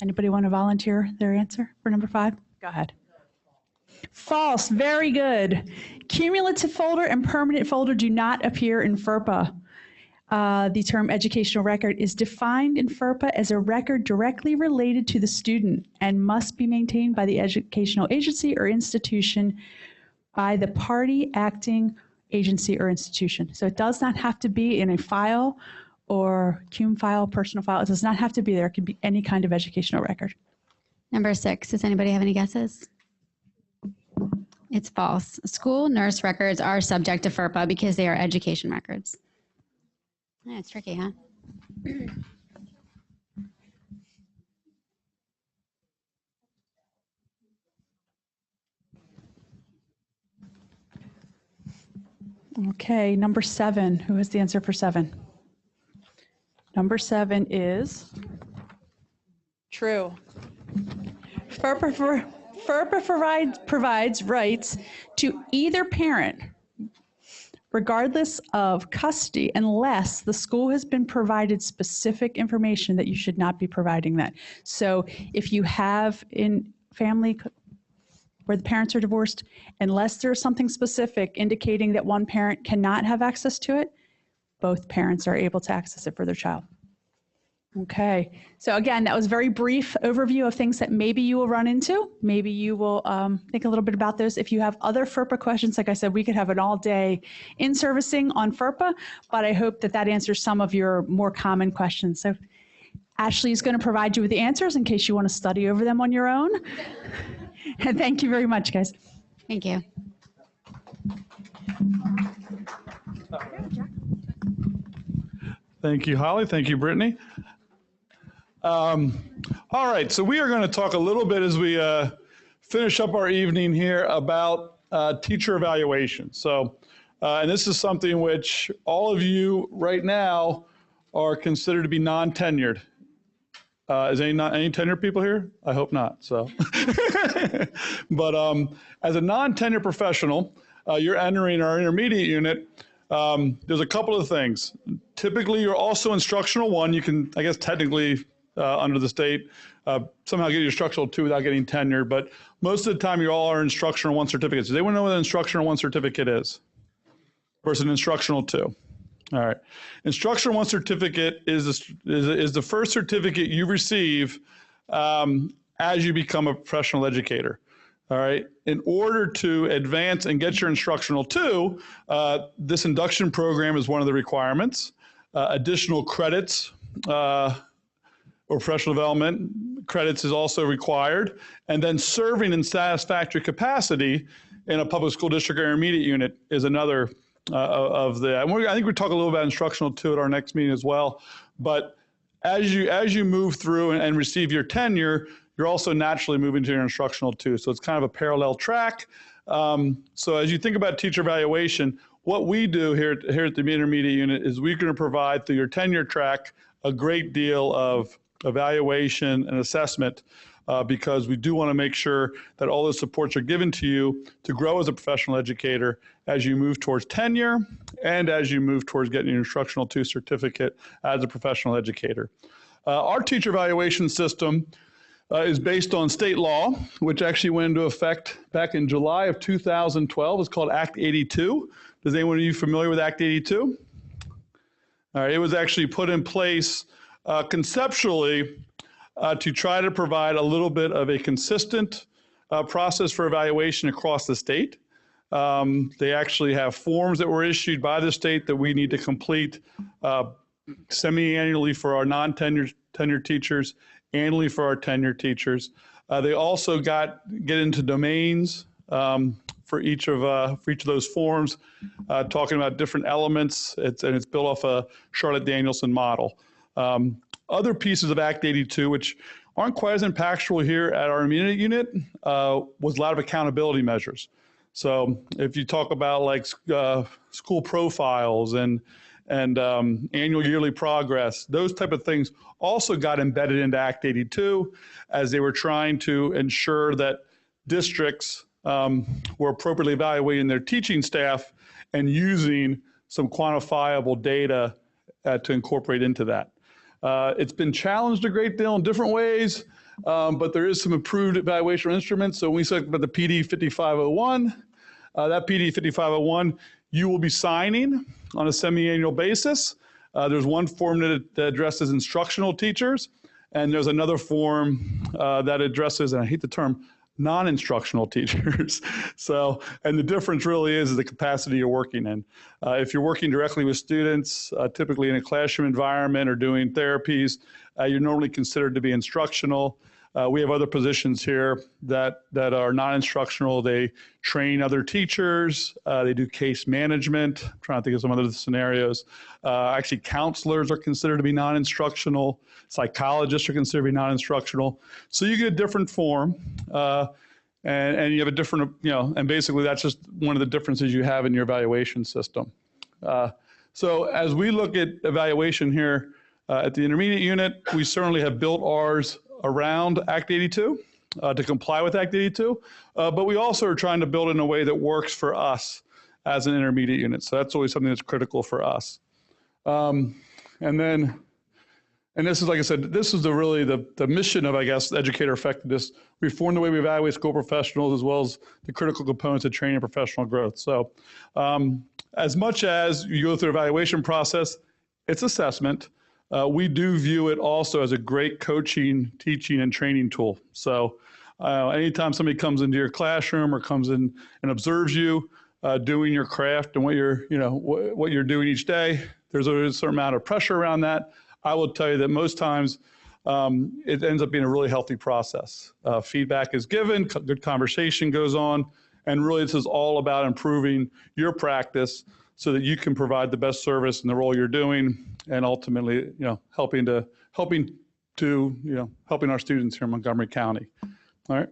anybody want to volunteer their answer for number 5? Go ahead. False. Very good. Cumulative folder and permanent folder do not appear in FERPA. The term educational record is defined in FERPA as a record directly related to the student and must be maintained by the educational agency or institution by the party acting agency or institution. So it does not have to be in a file or cum file, personal file. It does not have to be there. It can be any kind of educational record. Number 6, does anybody have any guesses? It's false. School nurse records are subject to FERPA because they are education records. Yeah, it's tricky, huh? Okay, number 7. Who has the answer for 7? Number 7 is true. FERPA provides rights to either parent, regardless of custody, unless the school has been provided specific information that you should not be providing that. So if you have in family where the parents are divorced, unless there's something specific indicating that one parent cannot have access to it, both parents are able to access it for their child. Okay, so again, that was a very brief overview of things that maybe you will run into. Maybe you will think a little bit about those. If you have other FERPA questions, like I said, we could have an all day in servicing on FERPA, but I hope that that answers some of your more common questions. So Ashley is going to provide you with the answers in case you want to study over them on your own. And thank you very much, guys. Thank you. Thank you, Holly. Thank you, Brittany. All right, so we are going to talk a little bit as we finish up our evening here about teacher evaluation. So, and this is something which all of you right now are considered to be non-tenured. Is any tenured people here? I hope not. So, but as a non-tenured professional, you're entering our intermediate unit. There's a couple of things. Typically, you're also instructional 1. You can, I guess, technically under the state, somehow get your instructional 2 without getting tenure. But most of the time, you all are instructional 1 certificates. Does anyone know what an instructional 1 certificate is versus an instructional 2? All right. Instructional 1 certificate is the first certificate you receive as you become a professional educator. All right. In order to advance and get your instructional 2, this induction program is one of the requirements. Additional credits or professional development credits is also required. And then serving in satisfactory capacity in a public school district or intermediate unit is another of the, I think we'll talk a little about instructional 2 at our next meeting as well. But as you move through and receive your tenure, you're also naturally moving to your instructional 2. So it's kind of a parallel track. So as you think about teacher evaluation, what we do here at the intermediate unit is we're going to provide through your tenure track a great deal of evaluation and assessment because we do want to make sure that all those supports are given to you to grow as a professional educator as you move towards tenure and as you move towards getting your instructional 2 certificate as a professional educator. Our teacher evaluation system is based on state law, which actually went into effect back in July of 2012. It's called Act 82. Is anyone of you familiar with Act 82? All right, it was actually put in place conceptually to try to provide a little bit of a consistent process for evaluation across the state. They actually have forms that were issued by the state that we need to complete semi-annually for our non-tenured teachers, annually for our tenured teachers. They also get into domains for each of those forms, talking about different elements. It's built off a Charlotte Danielson model. Other pieces of Act 82, which aren't quite as impactful here at our immediate unit, was a lot of accountability measures. So if you talk about like school profiles and annual yearly progress, those type of things also got embedded into Act 82 as they were trying to ensure that districts were appropriately evaluating their teaching staff and using some quantifiable data to incorporate into that. It's been challenged a great deal in different ways, but there is some improved evaluation instruments. So when we talk about the PD 5501, that PD 5501, you will be signing on a semi-annual basis. There's one form that addresses instructional teachers, and there's another form that addresses, and I hate the term, non-instructional teachers. So, and the difference really is the capacity you're working in. If you're working directly with students, typically in a classroom environment or doing therapies, you're normally considered to be instructional. We have other positions here that are non-instructional. They train other teachers. They do case management. I'm trying to think of some other scenarios. Actually, counselors are considered to be non-instructional. Psychologists are considered to be non-instructional. So you get a different form, and you have a different, and basically that's just one of the differences you have in your evaluation system. So as we look at evaluation here at the intermediate unit, we certainly have built ours around Act 82 to comply with Act 82, but we also are trying to build in a way that works for us as an intermediate unit. So that's always something that's critical for us. And this is, like I said, this is really the mission of, I guess, educator effectiveness, reform the way we evaluate school professionals as well as the critical components of training and professional growth. So as much as you go through the evaluation process, it's assessment. We do view it also as a great coaching, teaching, and training tool. So anytime somebody comes into your classroom or comes in and observes you doing your craft and what you're doing each day, there's a certain amount of pressure around that. I will tell you that most times it ends up being a really healthy process. Feedback is given, good conversation goes on, and really this is all about improving your practice so that you can provide the best service in the role you're doing, and ultimately, helping our students here in Montgomery County. All right.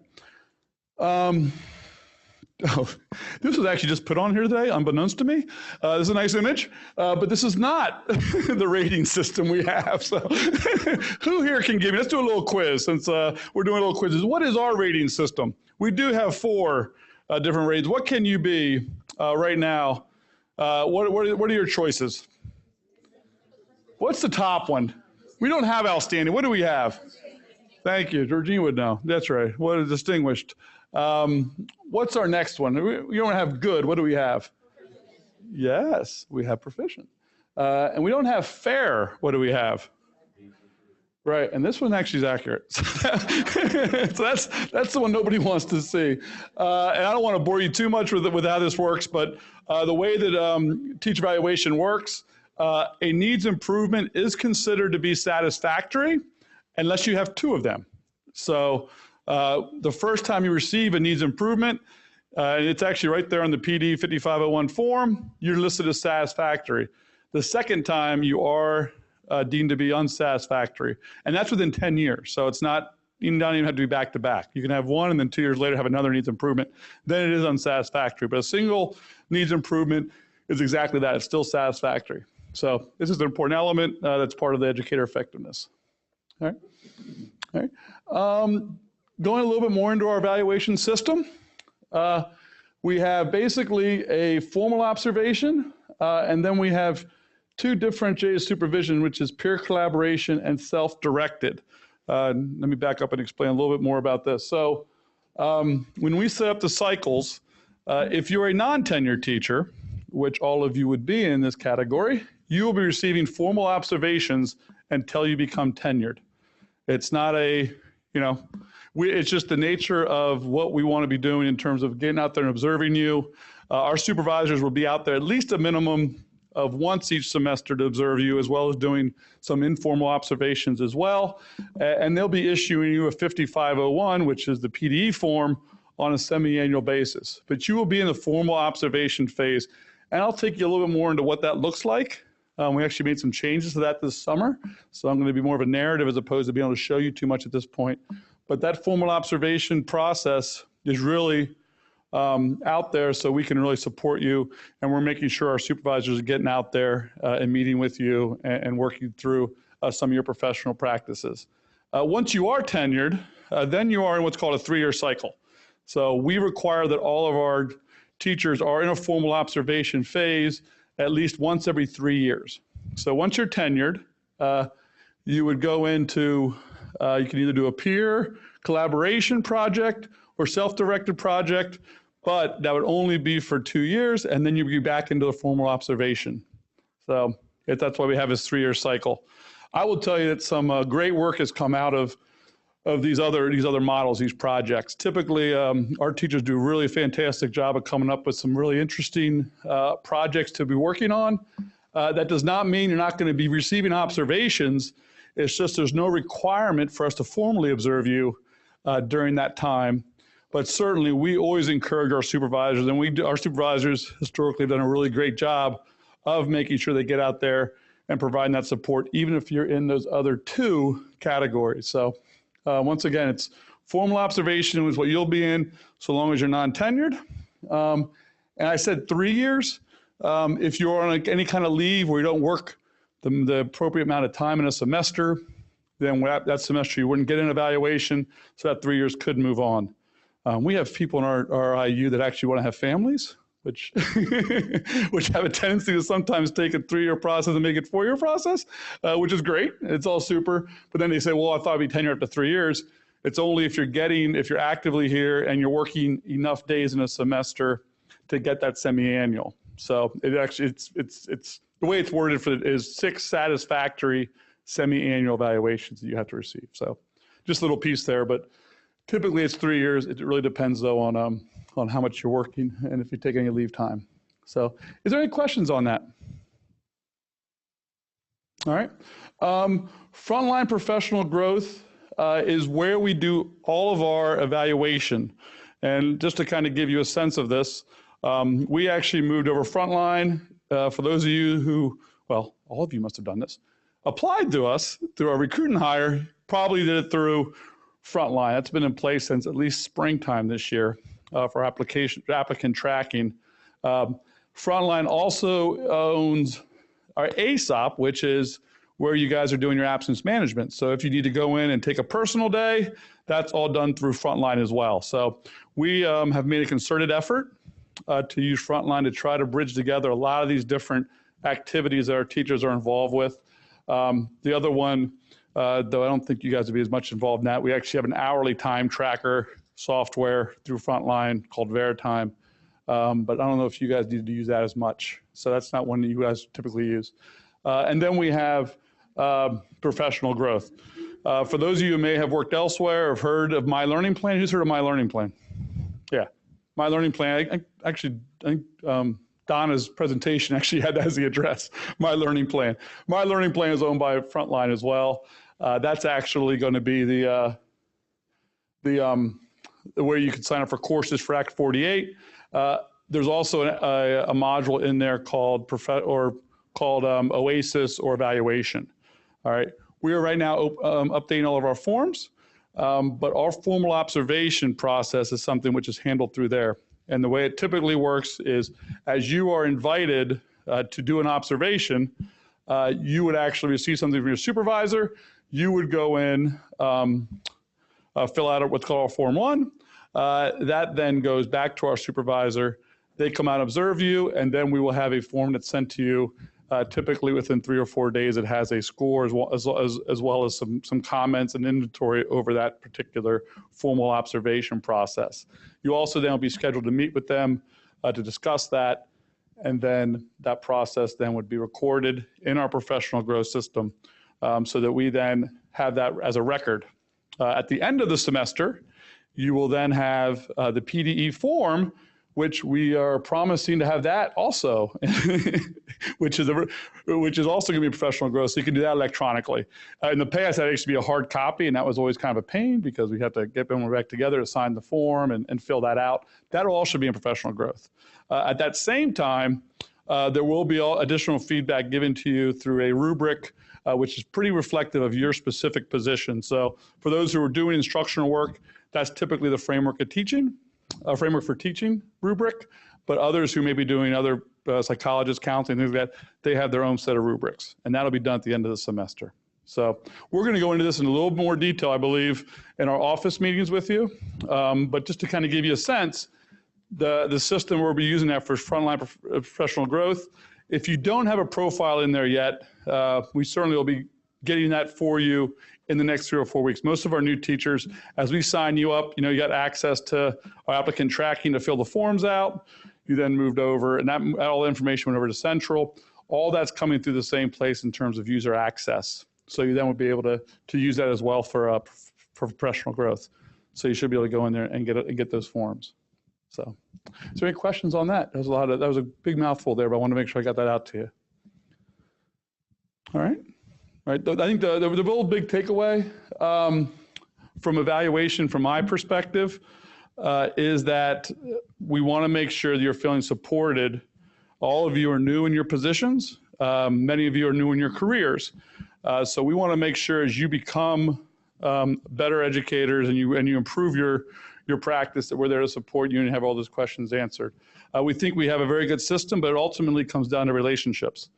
This was actually just put on here today, unbeknownst to me. This is a nice image, but this is not the rating system we have. So who here can give me, let's do a little quiz since we're doing a little quizzes. What is our rating system? We do have 4 different ratings. What can you be right now? What are your choices? What's the top one? We don't have outstanding. What do we have? Thank you. Georgine would know. That's right. What is distinguished? What's our next one? We don't have good. What do we have? Yes, we have proficient. And we don't have fair. What do we have? Right, and this one actually is accurate. So that's the one nobody wants to see. And I don't want to bore you too much with how this works, but the way that teacher evaluation works, a needs improvement is considered to be satisfactory unless you have 2 of them. So the first time you receive a needs improvement, and it's actually right there on the PD 5501 form, you're listed as satisfactory. The second time you are deemed to be unsatisfactory, and that's within 10 years. So it's not, you don't even have to be back to back. You can have one and then 2 years later have another needs improvement. Then it is unsatisfactory. But a single needs improvement is exactly that. It's still satisfactory. So this is an important element that's part of the educator effectiveness. All right. All right. Going a little bit more into our evaluation system, we have basically a formal observation, and then we have 2 differentiated supervision, which is peer collaboration and self-directed. Let me back up and explain a little bit more about this. So when we set up the cycles, if you're a non-tenured teacher, which all of you would be in this category, you will be receiving formal observations until you become tenured. It's not a, it's just the nature of what we want to be doing in terms of getting out there and observing you. Our supervisors will be out there at least a minimum of once each semester to observe you, as well as doing some informal observations as well. And they'll be issuing you a 5501, which is the PDE form, on a semi-annual basis. But you will be in the formal observation phase. And I'll take you a little bit more into what that looks like. We actually made some changes to that this summer. So I'm going to be more of a narrative as opposed to being able to show you too much at this point. But that formal observation process is really out there so we can really support you, and we're making sure our supervisors are getting out there and meeting with you and working through some of your professional practices. Once you are tenured, then you are in what's called a 3-year cycle. So we require that all of our teachers are in a formal observation phase at least once every 3 years. So once you're tenured, you would go into, you can either do a peer collaboration project or self-directed project, but that would only be for 2 years, and then you'd be back into a formal observation. So that's why we have this 3-year cycle. I will tell you that some great work has come out of these other models, these projects. Typically, our teachers do a really fantastic job of coming up with some really interesting projects to be working on. That does not mean you're not going to be receiving observations. It's just there's no requirement for us to formally observe you during that time. But certainly, we always encourage our supervisors, and our supervisors historically have done a really great job of making sure they get out there and providing that support, even if you're in those other 2 categories. So once again, it's formal observation is what you'll be in so long as you're non-tenured. And I said 3 years. If you're on any kind of leave where you don't work the appropriate amount of time in a semester, then that semester you wouldn't get an evaluation, so that 3 years could move on. We have people in our IU that actually want to have families, which which have a tendency to sometimes take a 3-year process and make it 4-year process, which is great. It's all super. But then they say, well, I thought it'd be tenure up to 3 years. It's only if you're actively here and you're working enough days in a semester to get that semi-annual. So it actually, it's the way it's worded is 6 satisfactory semi-annual evaluations that you have to receive. So just a little piece there, but typically it's 3 years. It really depends though on how much you're working and if you take any leave time. So is there any questions on that? All right. Frontline professional growth is where we do all of our evaluation. And just to kind of give you a sense of this, we actually moved over Frontline. For those of you who, well, all of you must have done this, applied to us through our recruiting hire, probably did it through Frontline. That's been in place since at least springtime this year for applicant tracking. Frontline also owns our ASOP, which is where you guys are doing your absence management. So if you need to go in and take a personal day, that's all done through Frontline as well. So we have made a concerted effort to use Frontline to try to bridge together a lot of these different activities that our teachers are involved with. The other one, though I don't think you guys would be as much involved in that, we actually have an hourly time tracker software through Frontline called Veritime. But I don't know if you guys need to use that as much. So that's not one that you guys typically use. And then we have professional growth. For those of you who may have worked elsewhere or have heard of My Learning Plan, who's heard of My Learning Plan? Yeah, My Learning Plan. I think Donna's presentation actually had that as the address, My Learning Plan. My Learning Plan is owned by Frontline as well. That's actually going to be the where you can sign up for courses for Act 48. There's also a module in there called OASIS or evaluation. All right, we are right now updating all of our forms, but our formal observation process is something which is handled through there. And the way it typically works is as you are invited to do an observation, you would actually receive something from your supervisor. You would go in, fill out what's called Form 1. That then goes back to our supervisor. They come out and observe you, and then we will have a form that's sent to you typically within 3 or 4 days. It has a score as well as some comments and inventory over that particular formal observation process. You also then will be scheduled to meet with them to discuss that, and then that process then would be recorded in our professional growth system so that we then have that as a record. At the end of the semester, you will then have the PDE form, which we are promising to have that also, which is also going to be professional growth. So you can do that electronically. In the past, that used to be a hard copy, and that was always kind of a pain because we have to get them back together to sign the form and fill that out. That all should be in professional growth. At that same time, there will be additional feedback given to you through a rubric, which is pretty reflective of your specific position. So for those who are doing instructional work, that's typically the framework of teaching. A framework for teaching rubric, but others who may be doing other psychologists, counseling, things like that, they have their own set of rubrics, and that'll be done at the end of the semester. So we're going to go into this in a little more detail, I believe, in our office meetings with you, but just to kind of give you a sense, the system we'll be using that for frontline professional growth, if you don't have a profile in there yet, we certainly will be getting that for you in the next 3 or 4 weeks. Most of our new teachers, as we sign you up, you got access to our applicant tracking to fill the forms out. You then moved over, and that all information went over to Central. All that's coming through the same place in terms of user access. So you then would be able to use that as well for professional growth. So you should be able to go in there and get those forms. So, is there any questions on that? That was a big mouthful there, but I want to make sure I got that out to you. All right. Right. I think the real big takeaway from evaluation, from my perspective, is that we want to make sure that you're feeling supported. All of you are new in your positions. Many of you are new in your careers. So we want to make sure as you become better educators and you improve your practice, that we're there to support you and have all those questions answered. We think we have a very good system, but it ultimately comes down to relationships.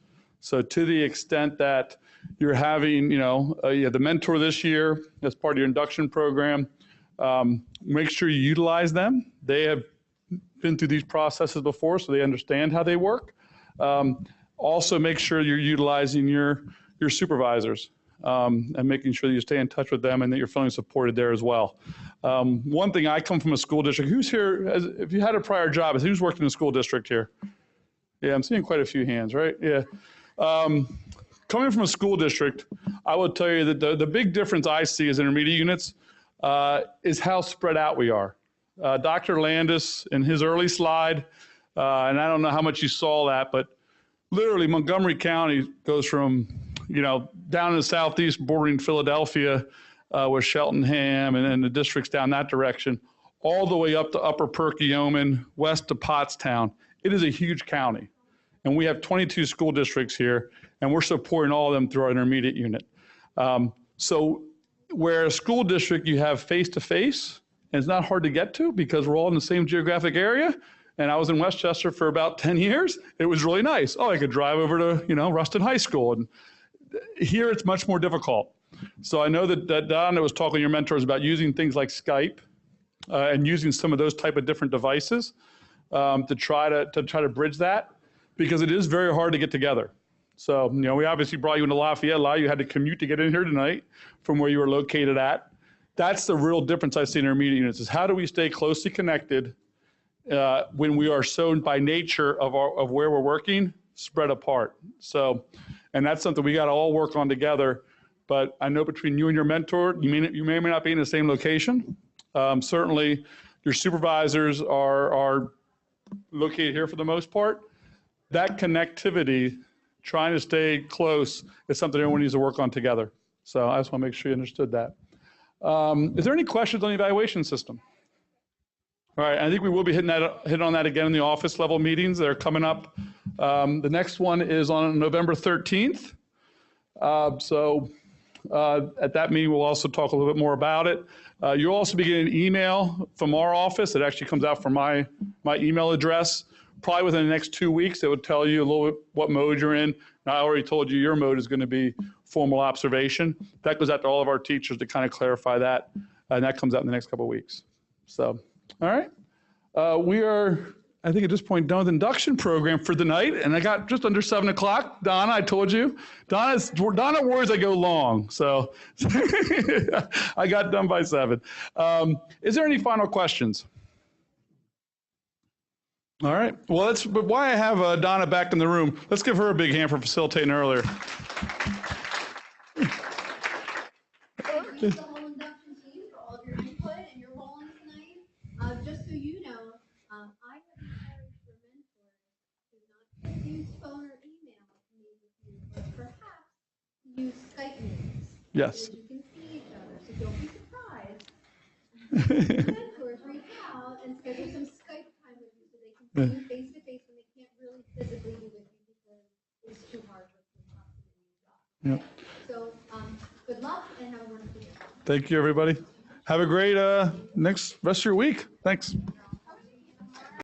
So to the extent that you're having, you have the mentor this year as part of your induction program, make sure you utilize them. They have been through these processes before, so they understand how they work. Also, make sure you're utilizing your supervisors and making sure that you stay in touch with them and that you're feeling supported there as well. One thing, I come from a school district. Who's here, if you had a prior job, who's worked in a school district here? Yeah, I'm seeing quite a few hands, right? Yeah. Coming from a school district, I will tell you that the big difference I see as intermediate units is how spread out we are. Dr. Landis, in his early slide, and I don't know how much you saw that, but literally Montgomery County goes from, down in the southeast bordering Philadelphia with Cheltenham and the districts down that direction, all the way up to Upper Perkiomen, west to Pottstown. It is a huge county. And we have 22 school districts here, and we're supporting all of them through our intermediate unit. So where a school district you have face-to-face, and it's not hard to get to because we're all in the same geographic area, and I was in Westchester for about 10 years, it was really nice. Oh, I could drive over to, Ruston High School. And here it's much more difficult. So I know that Donna was talking to your mentors about using things like Skype and using some of those type of different devices to try to bridge that, because it is very hard to get together. So, we obviously brought you into Lafayette. A lot of you had to commute to get in here tonight from where you were located at. That's the real difference I see in intermediate units, is how do we stay closely connected when we are so, by nature of where we're working, spread apart. So, and that's something we got to all work on together but I know between you and your mentor, you may or may not be in the same location. Certainly, your supervisors are located here for the most part. That connectivity, trying to stay close, is something everyone needs to work on together. So I just want to make sure you understood that. Is there any questions on the evaluation system? All right, I think we will be hitting on that again in the office level meetings that are coming up. The next one is on November 13th. At that meeting, we'll also talk a little bit more about it. You'll also be getting an email from our office. It actually comes out from my email address. Probably within the next 2 weeks, it would tell you a little bit what mode you're in. Now, I already told you your mode is going to be formal observation. That goes out to all of our teachers to kind of clarify that, and that comes out in the next couple of weeks. So, all right. We are, I think at this point, done with the induction program for the night, and I got just under 7 o'clock. Donna, I told you. Donna worries I go long, so I got done by 7. Is there any final questions? All right. Well, that's why I have Donna back in the room. Let's give her a big hand for facilitating earlier. The whole induction team for all of your input and your role in tonight. Just so you know, I have encouraged your mentors to not use phone or email to meet with you, but perhaps use Skype meetings. Yes. So that you can see each other. So don't be surprised. Mentors reach out and schedule some Skype time with you so they can see you face to face when they can't really physically be with you because it's too hard with the proximity of job. Yep. So good luck and have a wonderful day. Thank you, everybody. Have a great next rest of your week. Thanks.